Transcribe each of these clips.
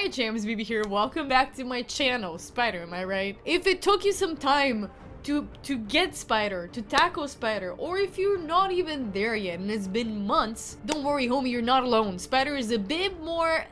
Hi champs, BB here. Welcome back to my channel. Spider, am I right? If it took you some time to get Spider, to tackle Spider, or if you're not even there yet and it's been months, don't worry homie, you're not alone. Spider is a bit more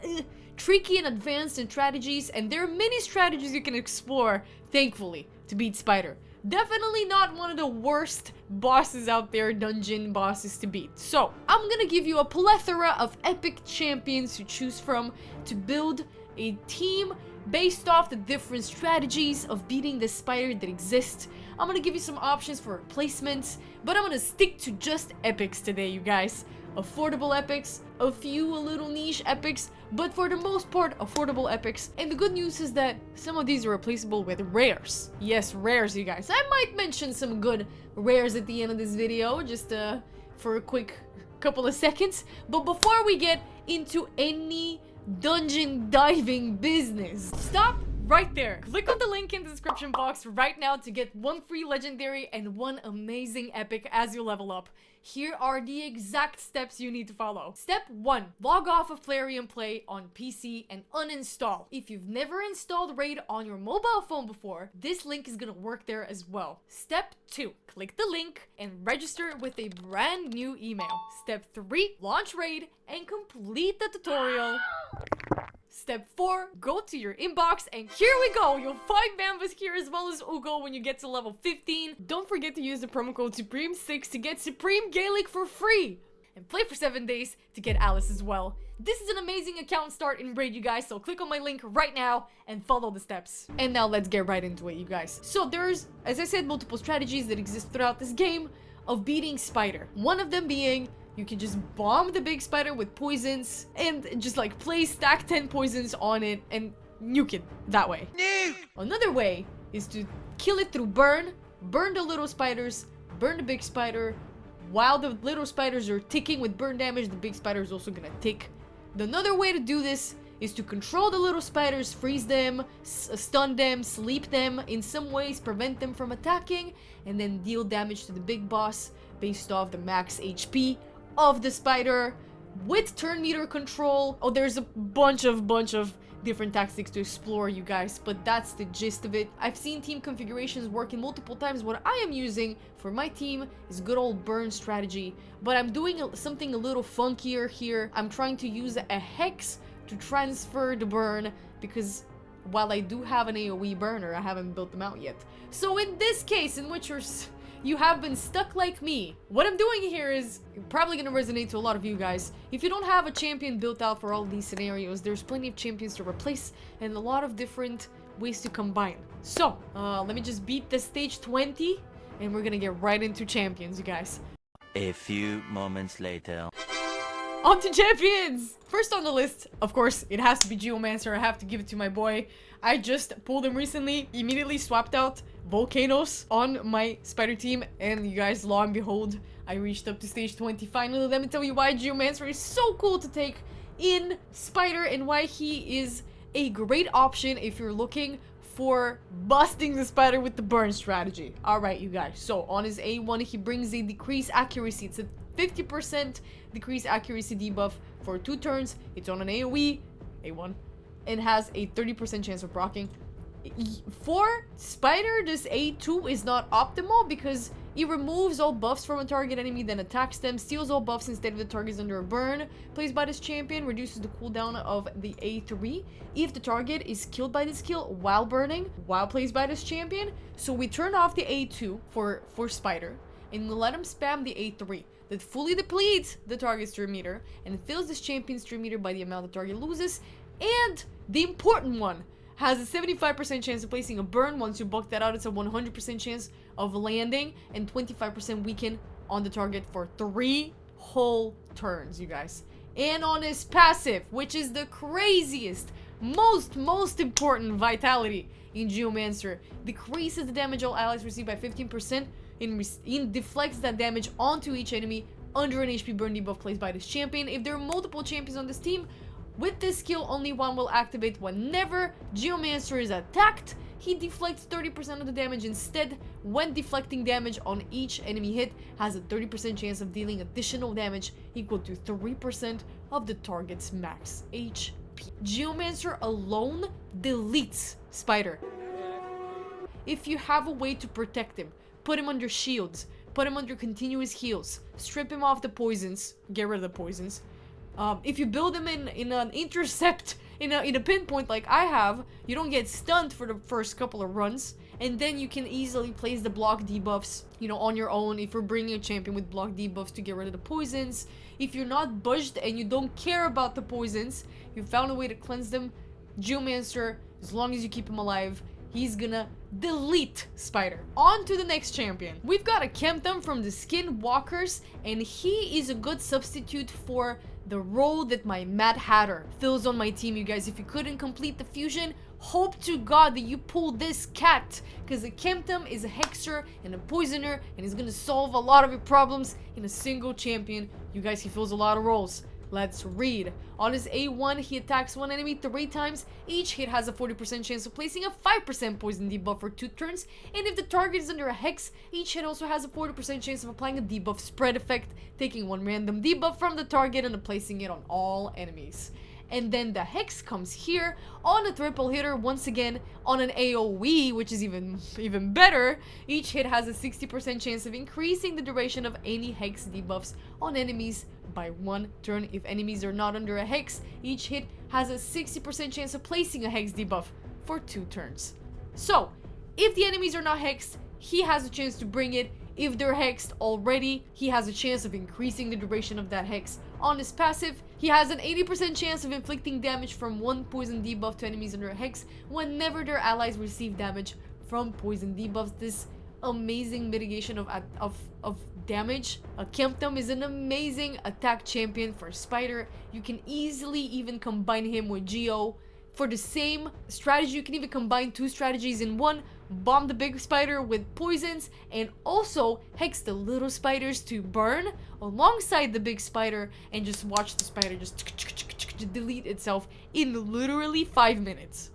tricky and advanced in strategies, and there are many strategies you can explore, thankfully, to beat Spider. Definitely not one of the worst bosses out there, dungeon bosses to beat. So, I'm gonna give you a plethora of epic champions to choose from to build a team based off the different strategies of beating the Spider that exist. I'm gonna give you some options for replacements, but I'm gonna stick to just epics today, you guys. Affordable epics, a few little niche epics, but for the most part, affordable epics. And the good news is that some of these are replaceable with rares. Yes, rares, you guys. I might mention some good rares at the end of this video, just for a quick couple of seconds. But before we get into any dungeon diving business, stop right there. Click on the link in the description box right now to get one free legendary and one amazing epic as you level up. Here are the exact steps you need to follow. Step 1. Log off of Plarium Play on PC and uninstall. If you've never installed Raid on your mobile phone before, this link is gonna work there as well. Step 2. Click the link and register with a brand new email. Step 3. Launch Raid and complete the tutorial. Step 4, go to your inbox, and here we go! You'll find Bambus here as well as Ugo when you get to level 15. Don't forget to use the promo code Supreme6 to get Supreme Gaelic for free! And play for 7 days to get Alice as well. This is an amazing account start in Raid, you guys, so click on my link right now and follow the steps. And now let's get right into it, you guys. So there's, as I said, multiple strategies that exist throughout this game of beating Spider. One of them being you can just bomb the big Spider with poisons and just like stack 10 poisons on it and nuke it that way. Nuke! Another way is to kill it through burn the little spiders, burn the big spider. While the little spiders are ticking with burn damage, the big spider is also gonna tick. Another way to do this is to control the little spiders, freeze them, stun them, sleep them, in some ways prevent them from attacking, and then deal damage to the big boss based off the max HP of the spider with turn meter control. Oh, there's a bunch of different tactics to explore, you guys, but that's the gist of it. I've seen team configurations working multiple times. What I am using for my team is good old burn strategy, but I'm doing something a little funkier here. I'm trying to use a hex to transfer the burn, because while I do have an AoE burner, I haven't built them out yet. So in this case, in which you have been stuck like me, what I'm doing here is probably gonna resonate to a lot of you guys. If you don't have a champion built out for all these scenarios, there's plenty of champions to replace and a lot of different ways to combine. So, let me just beat the stage 20 and we're gonna get right into champions, you guys. A few moments later. On to champions! First on the list, of course, it has to be Geomancer. I have to give it to my boy. I just pulled him recently, immediately swapped out Volcanoes on my Spider team, and you guys, lo and behold, I reached up to stage 20 finally. Let me tell you why Geomancer is so cool to take in Spider and why he is a great option if you're looking for busting the Spider with the burn strategy. Alright, you guys, so on his A1, he brings a decreased accuracy. It's a 50% decreased accuracy debuff for 2 turns. It's on an AoE, A1, and has a 30% chance of proccing. For Spider, this A2 is not optimal because it removes all buffs from a target enemy, then attacks them, steals all buffs instead of the target's under a burn, plays by this champion, reduces the cooldown of the A3 if the target is killed by this skill while burning, while plays by this champion. So we turn off the A2 for Spider and let him spam the A3. That fully depletes the target's turn meter and fills this champion's turn meter by the amount the target loses. And the important one, has a 75% chance of placing a burn. Once you buck that out, it's a 100% chance of landing and 25% weaken on the target for 3 whole turns, you guys. And on his passive, which is the craziest, most important vitality in Geomancer, decreases the damage all allies receive by 15% and deflects that damage onto each enemy under an HP burn debuff placed by this champion. If there are multiple champions on this team, with this skill, only one will activate whenever Geomancer is attacked. He deflects 30% of the damage instead. When deflecting damage on each enemy hit, has a 30% chance of dealing additional damage equal to 3% of the target's max HP. Geomancer alone deletes Spider. If you have a way to protect him, put him under shields, put him under continuous heals, strip him off the poisons, get rid of the poisons. If you build him in an intercept, in a pinpoint like I have, you don't get stunned for the first couple of runs, and then you can easily place the block debuffs, you know, on your own if you're bringing a champion with block debuffs to get rid of the poisons. If you're not budged and you don't care about the poisons, you found a way to cleanse them, Geomancer, as long as you keep him alive, he's gonna delete Spider. On to the next champion. We've got a Kempton from the Skinwalkers, and he is a good substitute for the role that my Mad Hatter fills on my team, you guys. If you couldn't complete the fusion, hope to God that you pull this cat, because a Kempton is a hexer and a poisoner, and he's gonna solve a lot of your problems in a single champion. You guys, he fills a lot of roles. Let's read. On his A1, he attacks one enemy 3 times. Each hit has a 40% chance of placing a 5% poison debuff for 2 turns. And if the target is under a hex, each hit also has a 40% chance of applying a debuff spread effect, taking one random debuff from the target and placing it on all enemies. And then the hex comes here on a triple hitter once again on an AoE, which is even better. Each hit has a 60% chance of increasing the duration of any hex debuffs on enemies by 1 turn. If enemies are not under a hex, each hit has a 60% chance of placing a hex debuff for 2 turns. So, if the enemies are not hexed, he has a chance to bring it. If they're hexed already, he has a chance of increasing the duration of that hex. On his passive, he has an 80% chance of inflicting damage from 1 poison debuff to enemies under a hex whenever their allies receive damage from poison debuffs. This amazing mitigation of damage. Kempton is an amazing attack champion for Spider. You can easily even combine him with Geo. For the same strategy, you can even combine 2 strategies in one. Bomb the big spider with poisons and also hex the little spiders to burn alongside the big spider, and just watch the spider just delete itself in literally 5 minutes.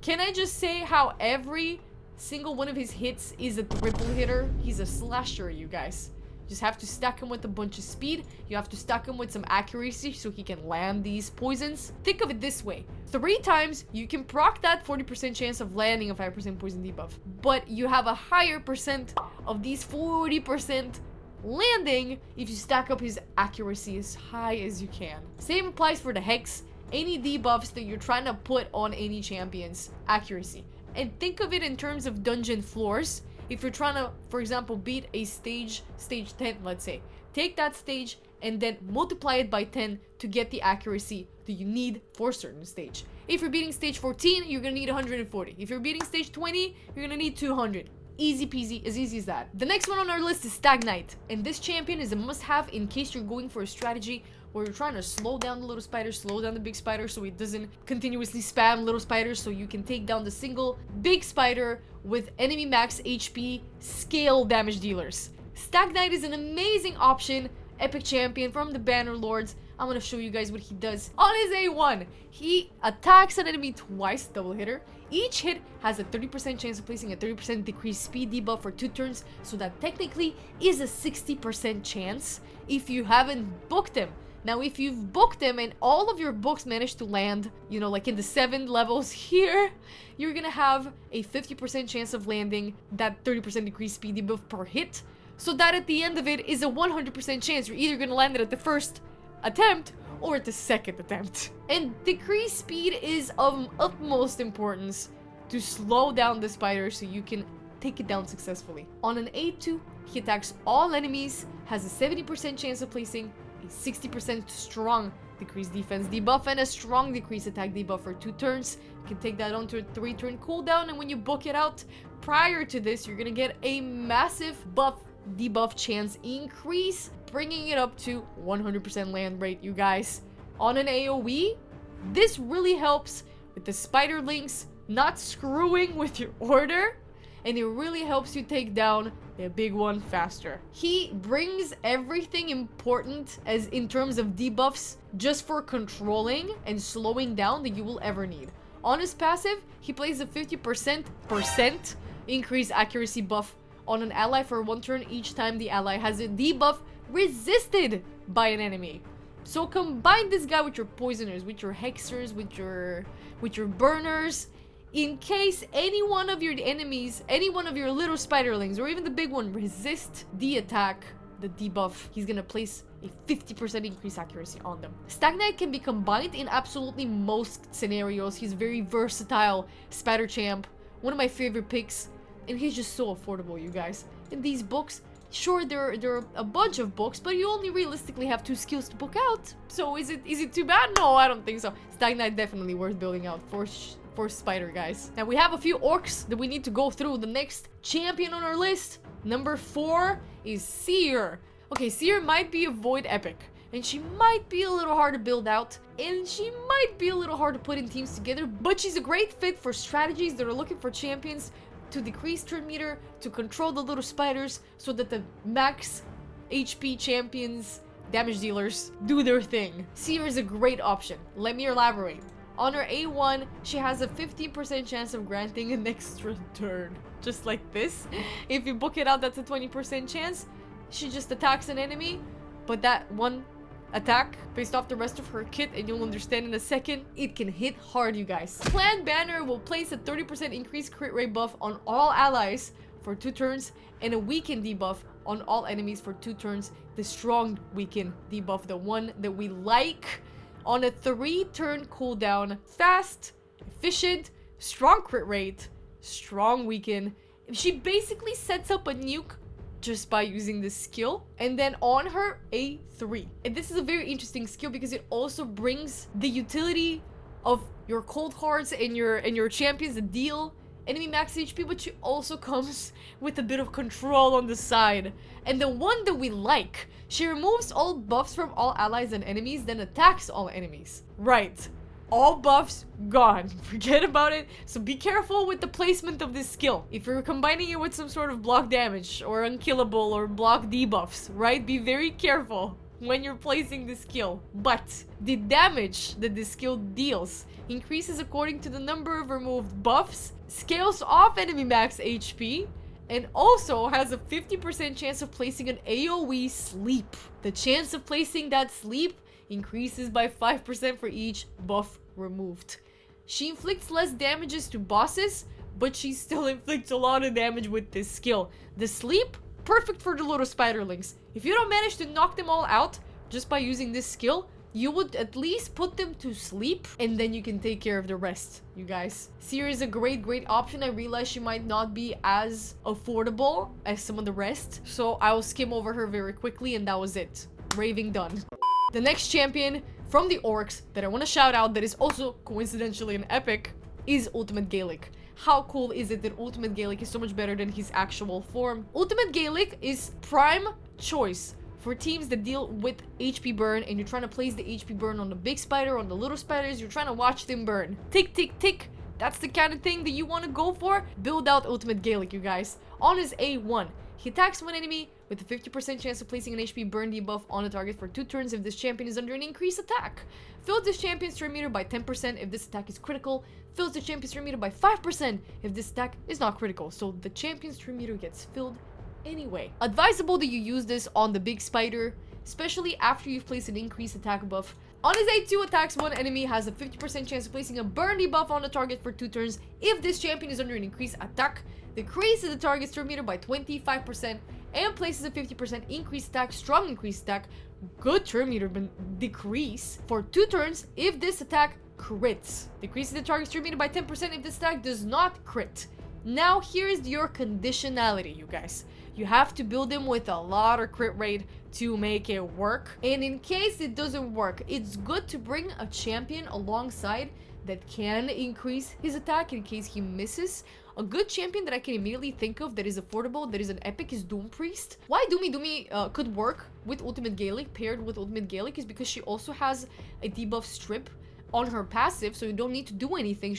Can I just say how every single one of his hits is a triple hitter? He's a slasher, you guys. Just have to stack him with a bunch of speed. You have to stack him with some accuracy so he can land these poisons. Think of it this way. 3 times, you can proc that 40% chance of landing a 5% poison debuff. But you have a higher percent of these 40% landing if you stack up his accuracy as high as you can. Same applies for the hex. Any debuffs that you're trying to put on any champion's accuracy. And think of it in terms of dungeon floors. If you're trying to, for example, beat a stage 10, let's say, take that stage and then multiply it by 10 to get the accuracy that you need for a certain stage. If you're beating stage 14, you're gonna need 140. If you're beating stage 20, you're gonna need 200. Easy peasy, as easy as that. The next one on our list is Stagnite, and this champion is a must-have in case you're going for a strategy where you're trying to slow down the little spider, slow down the big spider so it doesn't continuously spam little spiders, so you can take down the single big spider with enemy max HP scale damage dealers. Stagnite is an amazing option, epic champion from the Banner Lords. I'm gonna show you guys what he does. On his A1, he attacks an enemy twice, double hitter. Each hit has a 30% chance of placing a 30% decreased speed debuff for 2 turns, so that technically is a 60% chance if you haven't booked him. Now, if you've booked him and all of your books manage to land, you know, like in the 7 levels here, you're gonna have a 50% chance of landing that 30% decreased speed debuff per hit, so that at the end of it is a 100% chance you're either gonna land it at the first attempt or at the second attempt. And decreased speed is of utmost importance to slow down the spider so you can take it down successfully. On an A2, he attacks all enemies, has a 70% chance of placing a 60% strong decreased defense debuff and a strong decreased attack debuff for 2 turns. You can take that onto a 3-turn cooldown, and when you book it out, prior to this, you're gonna get a massive buff debuff chance increase, bringing it up to 100% land rate, you guys. On an AoE, this really helps with the spiderlings not screwing with your order, and it really helps you take down the big one faster. He brings everything important as in terms of debuffs just for controlling and slowing down that you will ever need. On his passive, he plays a 50% increased accuracy buff on an ally for 1 turn each time the ally has a debuff resisted by an enemy. So combine this guy with your poisoners, with your hexers, with your burners. In case any one of your enemies, any one of your little spiderlings, or even the big one, resist the attack, the debuff, he's gonna place a 50% increased accuracy on them. Stag Knight can be combined in absolutely most scenarios. He's very versatile spider champ, one of my favorite picks, and he's just so affordable, you guys. In these books, sure, there are a bunch of books, but you only realistically have 2 skills to book out. So is it too bad? No, I don't think so. Stag Knight definitely worth building out for spider, guys. Now we have a few orcs that we need to go through. The next champion on our list, number 4, is Seer. Okay, Seer might be a void epic, and she might be a little hard to build out, and she might be a little hard to put in teams together, but she's a great fit for strategies that are looking for champions to decrease turn meter, to control the little spiders, so that the max HP champions, damage dealers, do their thing. Seer is a great option. Let me elaborate. On her A1, she has a 15% chance of granting an extra turn. Just like this. If you book it out, that's a 20% chance. She just attacks an enemy, but that one attack based off the rest of her kit, and you'll understand in a second, it can hit hard, you guys. Clan Banner will place a 30% increased crit rate buff on all allies for 2 turns, and a weaken debuff on all enemies for 2 turns. The strong weaken debuff, the one that we like, on a 3-turn cooldown. Fast, efficient, strong crit rate, strong weaken. She basically sets up a nuke just by using this skill. And then on her A3. And this is a very interesting skill because it also brings the utility of your cold hearts and your champions that deal enemy max HP, but she also comes with a bit of control on the side. And the one that we like, she removes all buffs from all allies and enemies, then attacks all enemies. Right. All buffs gone. Forget about it. So be careful with the placement of this skill. If you're combining it with some sort of block damage or unkillable or block debuffs, right? Be very careful when you're placing this skill. But the damage that this skill deals increases according to the number of removed buffs, scales off enemy max HP, and also has a 50% chance of placing an AoE sleep. The chance of placing that sleep increases by 5% for each buff removed. She inflicts less damages to bosses, but she still inflicts a lot of damage with this skill. The sleep, perfect for the little spiderlings. If you don't manage to knock them all out just by using this skill, you would at least put them to sleep, and then you can take care of the rest, you guys. Seer is a great option. I realize she might not be as affordable as some of the rest, so I will skim over her very quickly, and that was it. Raving done. The next champion from the orcs that I want to shout out, that is also coincidentally an epic, is Ultimate Gaelic. How cool is it that Ultimate Gaelic is so much better than his actual form? Ultimate Gaelic is prime choice for teams that deal with HP burn, and you're trying to place the HP burn on the big spider, on the little spiders, you're trying to watch them burn. Tick, tick, tick. That's the kind of thing that you want to go for. Build out Ultimate Gaelic, you guys. On his A1, he attacks one enemy with a 50% chance of placing an HP burn debuff on a target for 2 turns if this champion is under an increased attack. Fills this champion's turn meter by 10% if this attack is critical. Fills the champion's turn meter by 5% if this attack is not critical. So the champion's turn meter gets filled anyway. Advisable that you use this on the big spider, especially after you've placed an increased attack buff. On his A2, attacks one enemy, has a 50% chance of placing a burn debuff on the target for 2 turns if this champion is under an increased attack. Decreases the target's turn meter by 25% and places a 50% increased attack, strong increased attack, good turn meter decrease for 2 turns if this attack crits. Decreases the target's turn meter by 10% if this attack does not crit. Now here's your conditionality, you guys. You have to build him with a lot of crit rate to make it work. And in case it doesn't work, it's good to bring a champion alongside that can increase his attack in case he misses. A good champion that I can immediately think of that is affordable, that is an epic, is Doom Priest. Why Doomy could work with Ultimate Gaelic, paired with Ultimate Gaelic, is because she also has a debuff strip on her passive, so you don't need to do anything.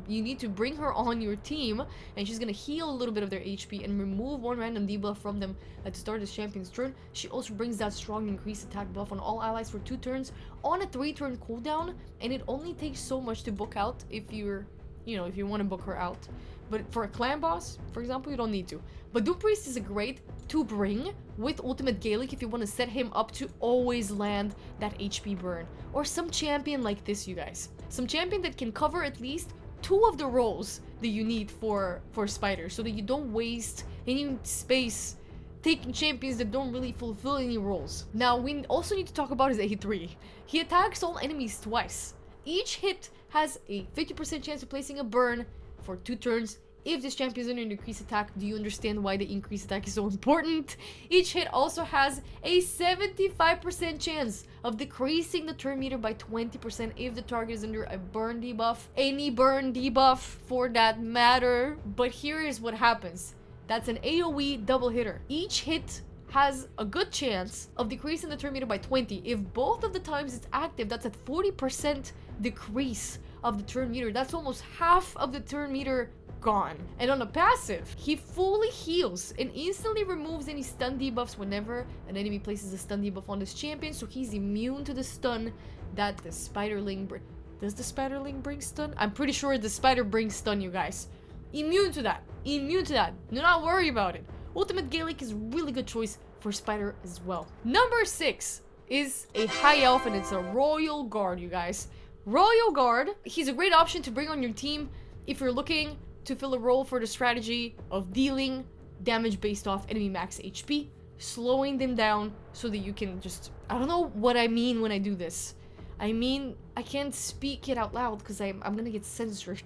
You need to bring her on your team, and she's gonna heal a little bit of their HP and remove one random debuff from them at the start of this champion's turn. She also brings that strong increased attack buff on all allies for 2 turns on a 3-turn cooldown, and it only takes so much to book out if you're you know, if you want to book her out. But for a clan boss, for example, you don't need to. But Doom Priest is a great to bring with Ultimate Gaelic if you want to set him up to always land that HP burn. Or some champion like this, you guys. Some champion that can cover at least 2 of the roles that you need for Spider, so that you don't waste any space taking champions that don't really fulfill any roles. Now, we also need to talk about his A3. He attacks all enemies twice. Each hit has a 50% chance of placing a burn for 2 turns. If this champion is under an increased attack, do you understand why the increased attack is so important? Each hit also has a 75% chance of decreasing the turn meter by 20% if the target is under a burn debuff. Any burn debuff for that matter. But here is what happens. That's an AoE double hitter. Each hit has a good chance of decreasing the turn meter by 20. If both of the times it's active, that's a 40% decrease of the turn meter. That's almost half of the turn meter gone. And on a passive, he fully heals and instantly removes any stun debuffs whenever an enemy places a stun debuff on this champion, so he's immune to the stun that the Spiderling brings. Does the Spiderling bring stun? I'm pretty sure the Spider brings stun, you guys. Immune to that. Immune to that. Do not worry about it. Ultimate Gaelic is a really good choice for Spider as well. Number 6 is a high elf, and it's a Royal Guard, you guys. Royal Guard, he's a great option to bring on your team if you're looking to fill a role for the strategy of dealing damage based off enemy max HP, slowing them down so that you can just... I don't know what I mean when I do this. I mean, I can't speak it out loud because I'm gonna get censored.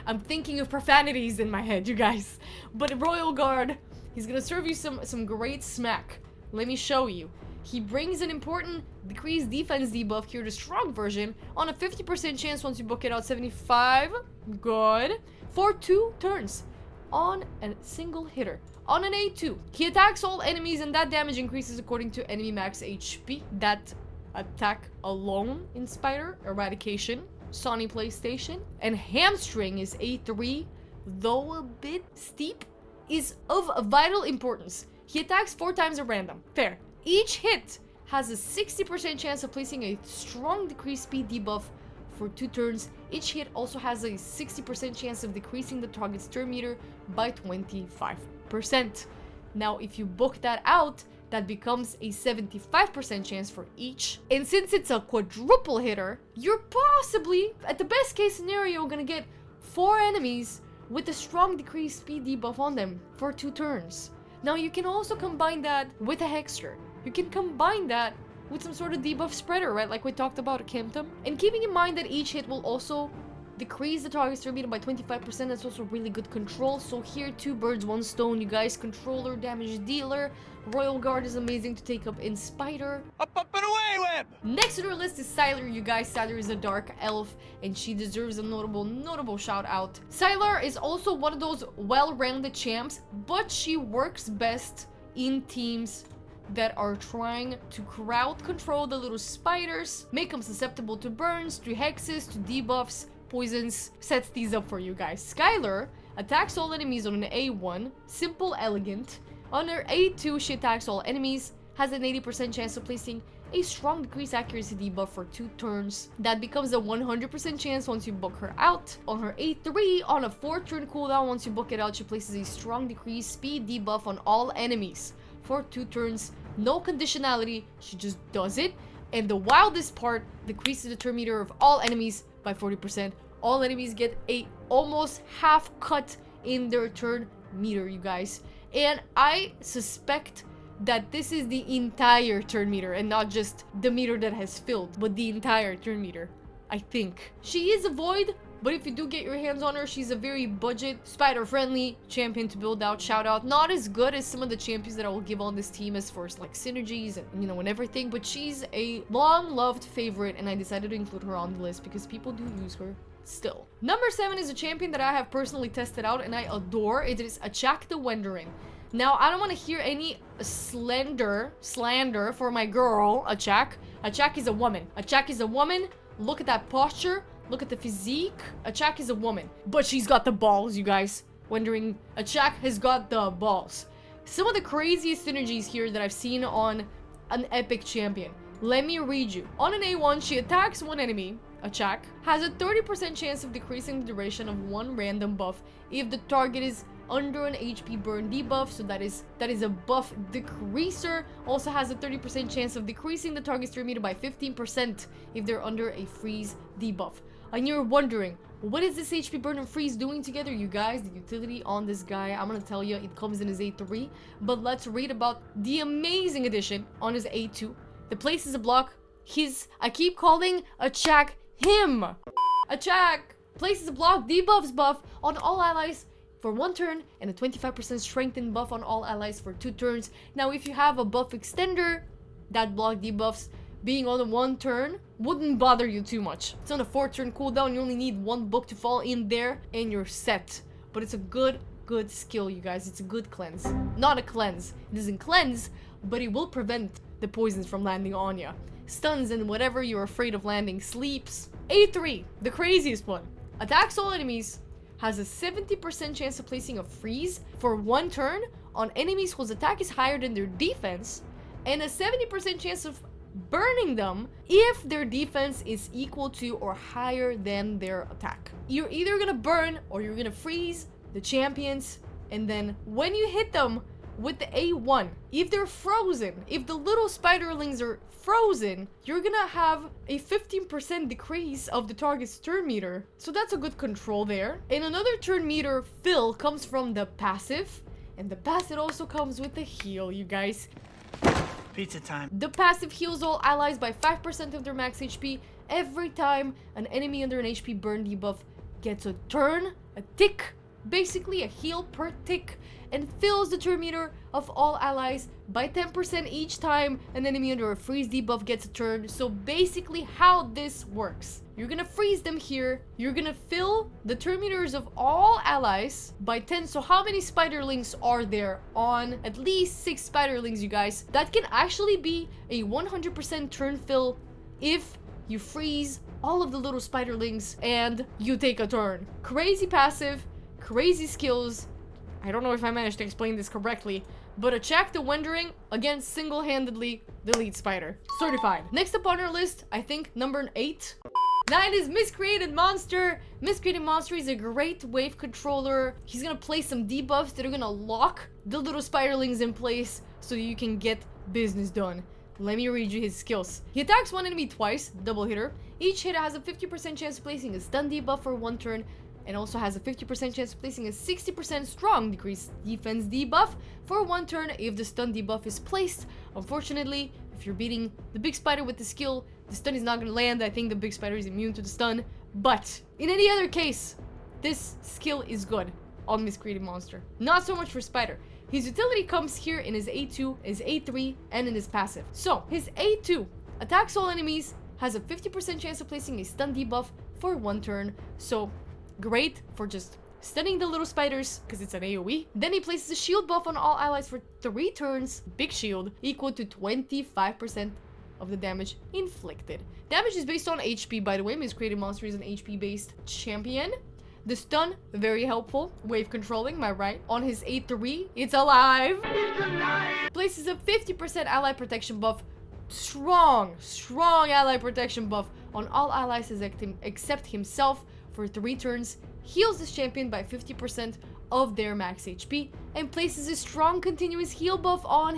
I'm thinking of profanities in my head, you guys. But Royal Guard, he's gonna serve you some great smack. Let me show you. He brings an important decreased defense debuff here, the strong version, on a 50% chance once you book it out. 75, good, for 2 turns on a single hitter. On an A2, he attacks all enemies and that damage increases according to enemy max HP. That attack alone in Spider, Eradication, Sony PlayStation, and Hamstring is A3, though a bit steep, is of vital importance. He attacks 4 times at random. Fair. Each hit has a 60% chance of placing a strong decreased speed debuff for 2 turns. Each hit also has a 60% chance of decreasing the target's turn meter by 25%. Now, if you book that out, that becomes a 75% chance for each. And since it's a quadruple hitter, you're possibly, at the best case scenario, gonna get 4 enemies with a strong decreased speed debuff on them for 2 turns. Now, you can also combine that with a Hexter. You can combine that with some sort of debuff spreader, right? Like we talked about at Kemptum. And keeping in mind that each hit will also decrease the target's turn meter by 25%, that's also really good control. So here, 2 birds, 1 stone, you guys. Controller, damage dealer. Royal Guard is amazing to take up in Spider. Up and away, Web! Next on our list is Sylar, you guys. Sylar is a dark elf, and she deserves a notable shout out. Sylar is also one of those well-rounded champs, but she works best in teams that are trying to crowd control the little spiders, make them susceptible to burns, to hexes, to debuffs, poisons, sets these up for you guys. Skylar attacks all enemies on an A1, simple, elegant. On her A2, she attacks all enemies, has an 80% chance of placing a strong decreased accuracy debuff for 2 turns. That becomes a 100% chance once you book her out. On her A3, on a 4-turn cooldown, once you book it out, she places a strong decreased speed debuff on all enemies for 2 turns. No conditionality, she just does it. And the wildest part, decreases the turn meter of all enemies by 40%. All enemies get a almost half cut in their turn meter, you guys. And I suspect that this is the entire turn meter and not just the meter that has filled, but the entire turn meter, I think. She is a void, but if you do get your hands on her, she's a very budget, spider-friendly champion to build out. Shout out. Not as good as some of the champions that I will give on this team as far as like synergies and, you know, and everything, but she's a long-loved favorite, and I decided to include her on the list because people do use her still. Number 7 is a champion that I have personally tested out and I adore. It is Achak the Wandering. Now, I don't want to hear any slander for my girl, Achak. Achak is a woman. Achak is a woman. Look at that posture. Look at the physique. Achak is a woman. But she's got the balls, you guys. Wondering, Achak has got the balls. Some of the craziest synergies here that I've seen on an epic champion. Let me read you. On an A1, she attacks one enemy attack, has a 30% chance of decreasing the duration of one random buff if the target is under an HP burn debuff, so that is a buff decreaser. Also has a 30% chance of decreasing the target's turn meter by 15% if they're under a freeze debuff. And you're wondering, what is this HP burn and freeze doing together, you guys? The utility on this guy, I'm gonna tell you, it comes in his A3, but let's read about the amazing addition on his A2. The places a block, I keep calling attack him. Attack places a block debuffs buff on all allies for 1 turn and a 25% strengthened buff on all allies for 2 turns. Now, if you have a buff extender, that block debuffs being on a 1 turn wouldn't bother you too much. It's on a 4 turn cooldown. You only need 1 book to fall in there and you're set. But it's a good skill, you guys. It's a good cleanse. Not a cleanse. It doesn't cleanse, but it will prevent the poisons from landing on you. Stuns and whatever you're afraid of landing. Sleeps. A3, the craziest one. Attacks all enemies. Has a 70% chance of placing a freeze for 1 turn on enemies whose attack is higher than their defense, and a 70% chance of burning them if their defense is equal to or higher than their attack. You're either gonna burn or you're gonna freeze the champions, and then when you hit them with the A1, if they're frozen, if the little spiderlings are frozen, you're gonna have a 15% decrease of the target's turn meter. So that's a good control there. And another turn meter fill comes from the passive, and the passive also comes with the heal, you guys. Pizza time. The passive heals all allies by 5% of their max HP every time an enemy under an HP burn debuff gets a turn, a tick, basically a heal per tick, and fills the turn meter of all allies by 10% each time an enemy under a freeze debuff gets a turn. So basically how this works, you're gonna freeze them here, you're gonna fill the turn meters of all allies by 10. So how many spiderlings are there on at least 6 spiderlings, you guys? That can actually be a 100% turn fill if you freeze all of the little spiderlings and you take a turn. Crazy passive, crazy skills. I don't know if I managed to explain this correctly, but attack the Wandering, again, single-handedly delete spider. Certified. Next up on our list, I think number 8. 9 is Miscreated Monster. Miscreated Monster is a great wave controller. He's gonna place some debuffs that are gonna lock the little spiderlings in place so you can get business done. Let me read you his skills. He attacks one enemy twice, double hitter. Each hit has a 50% chance of placing a stun debuff for 1 turn, and also has a 50% chance of placing a 60% strong decreased defense debuff for 1 turn if the stun debuff is placed. Unfortunately, if you're beating the big spider with the skill, the stun is not going to land. I think the big spider is immune to the stun. But in any other case, this skill is good on Miscreated Monster. Not so much for spider. His utility comes here in his A2, his A3, and in his passive. So, his A2 attacks all enemies, has a 50% chance of placing a stun debuff for 1 turn. So, great for just stunning the little spiders because it's an AoE. Then he places a shield buff on all allies for 3 turns, big shield, equal to 25% of the damage inflicted. Damage is based on HP, by the way. Miscreated Monster is an HP based champion. The stun, very helpful. Wave controlling, am I right? On his A3, it's alive. It's alive! Places a 50% ally protection buff. Strong ally protection buff on all allies except himself for 3 turns, heals this champion by 50% of their max HP, and places a strong continuous heal buff on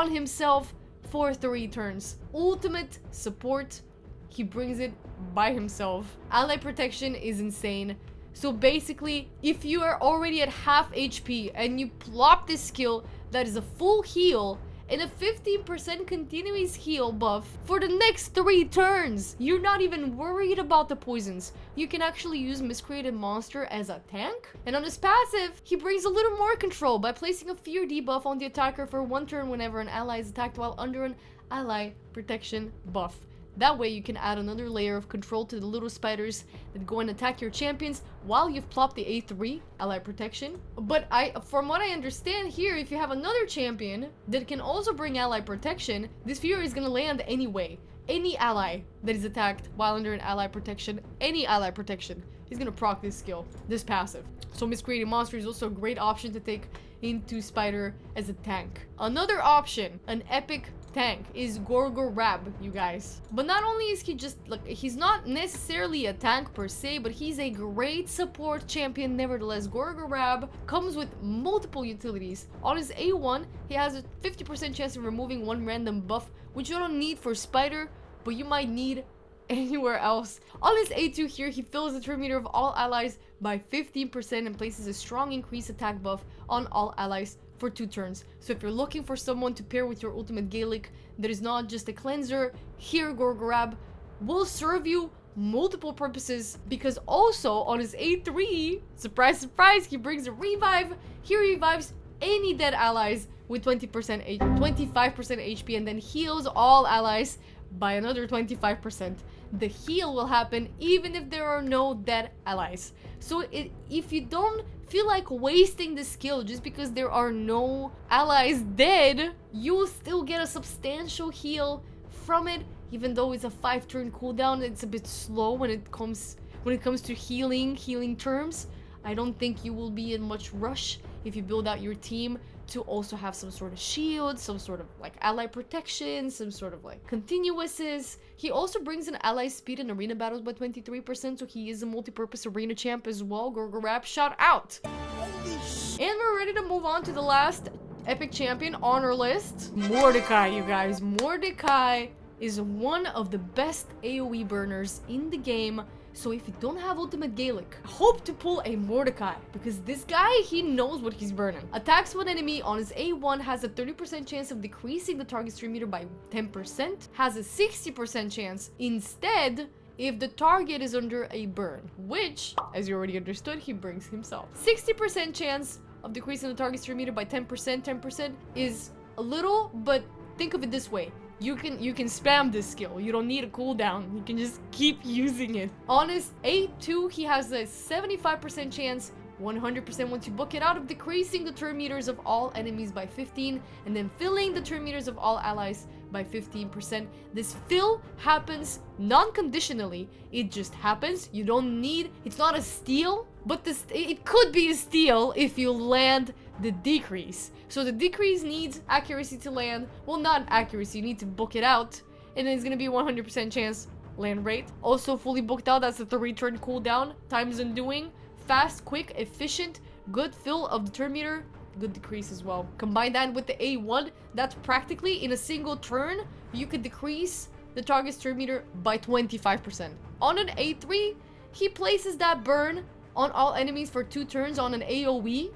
himself for 3 turns. Ultimate support, he brings it by himself. Ally protection is insane. So basically, if you are already at half HP and you plop this skill that is a full heal and a 15% continuous heal buff for the next 3 turns, you're not even worried about the poisons. You can actually use Miscreated Monster as a tank. And on his passive, he brings a little more control by placing a fear debuff on the attacker for 1 turn whenever an ally is attacked while under an ally protection buff. That way you can add another layer of control to the little spiders that go and attack your champions while you've plopped the A3, ally protection. But from what I understand here, if you have another champion that can also bring ally protection, this Fury is gonna land anyway. Any ally that is attacked while under an ally protection, any ally protection, is gonna proc this skill, this passive. So Miscreated Monster is also a great option to take into Spider as a tank. Another option, an epic tank is Gorgorab, you guys. But not only is he just, like, he's not necessarily a tank per se, but he's a great support champion nevertheless. Gorgorab comes with multiple utilities. On his A1, he has a 50% chance of removing one random buff, which you don't need for Spider, but you might need anywhere else. On his A2 here, he fills the turn meter of all allies by 15% and places a strong increased attack buff on all allies for 2 turns. So if you're looking for someone to pair with your ultimate Gaelic that is not just a cleanser, here Gorgorab will serve you multiple purposes, because also on his A3, surprise surprise, he brings a revive. He revives any dead allies with 25% HP and then heals all allies by another 25%. The heal will happen even if there are no dead allies. So if you don't feel like wasting the skill just because there are no allies dead, you will still get a substantial heal from it. Even though it's a 5-turn cooldown, it's a bit slow when it comes to healing terms. I don't think you will be in much rush if you build out your team to also have some sort of shield, some sort of like ally protection, some sort of like continuouses. He also brings an ally speed in arena battles by 23%, so he is a multi-purpose arena champ as well. Gorgorab, shout out! And we're ready to move on to the last epic champion on our list. Mordecai, you guys. Mordecai is one of the best AoE burners in the game. So if you don't have ultimate Gaelic, hope to pull a Mordecai, because this guy, he knows what he's burning. Attacks one enemy on his A1, has a 30% chance of decreasing the target's turn meter by 10%, has a 60% chance instead if the target is under a burn, which, as you already understood, he brings himself. 60% chance of decreasing the target's turn meter by 10%. 10% is a little, but think of it this way. You can spam this skill. You don't need a cooldown. You can just keep using it. On his A2, he has a 75% chance, 100% once you book it out, of decreasing the turn meters of all enemies by 15 and then filling the turn meters of all allies by 15%. This fill happens non-conditionally. It just happens. You don't need, it's not a steal, but it could be a steal if you land the decrease. So the decrease needs accuracy to land. Well, not accuracy, you need to book it out. And then it's gonna be 100% chance land rate. Also fully booked out, that's a 3-turn cooldown. Times undoing. Fast, quick, efficient, good fill of the turn meter, good decrease as well. Combine that with the A1, that's practically in a single turn, you could decrease the target's turn meter by 25%. On an A3, he places that burn on all enemies for 2 turns on an AoE.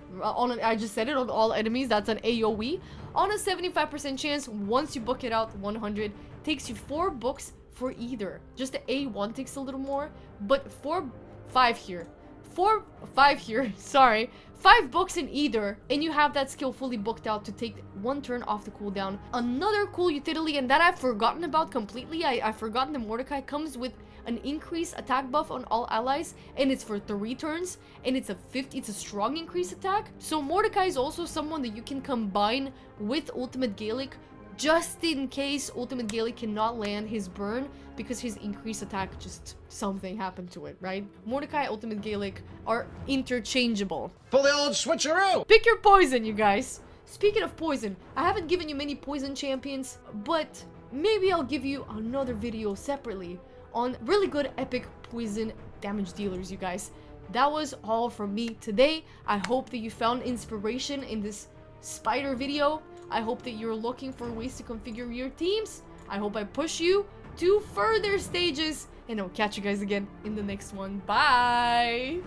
I just said it, on all enemies, that's an AoE. On a 75% chance, once you book it out, 100, takes you 4 books for either. Just the A1 takes a little more, but 5 here, 5 books in either, and you have that skill fully booked out to take 1 turn off the cooldown. Another cool utility, and that I've forgotten about completely, I've forgotten the Mordecai comes with an increased attack buff on all allies, and it's for 3 turns, and it's a strong increased attack. So Mordecai is also someone that you can combine with Ultimate Gaelic, just in case Ultimate Gaelic cannot land his burn because his increased attack, just something happened to it, right? Mordecai, Ultimate Gaelic are interchangeable. For the old switcheroo! Pick your poison, you guys. Speaking of poison, I haven't given you many poison champions, but maybe I'll give you another video separately on really good epic poison damage dealers, you guys. That was all from me today. I hope that you found inspiration in this spider video. I hope that you're looking for ways to configure your teams. I hope I push you to further stages, and I'll catch you guys again in the next one. Bye!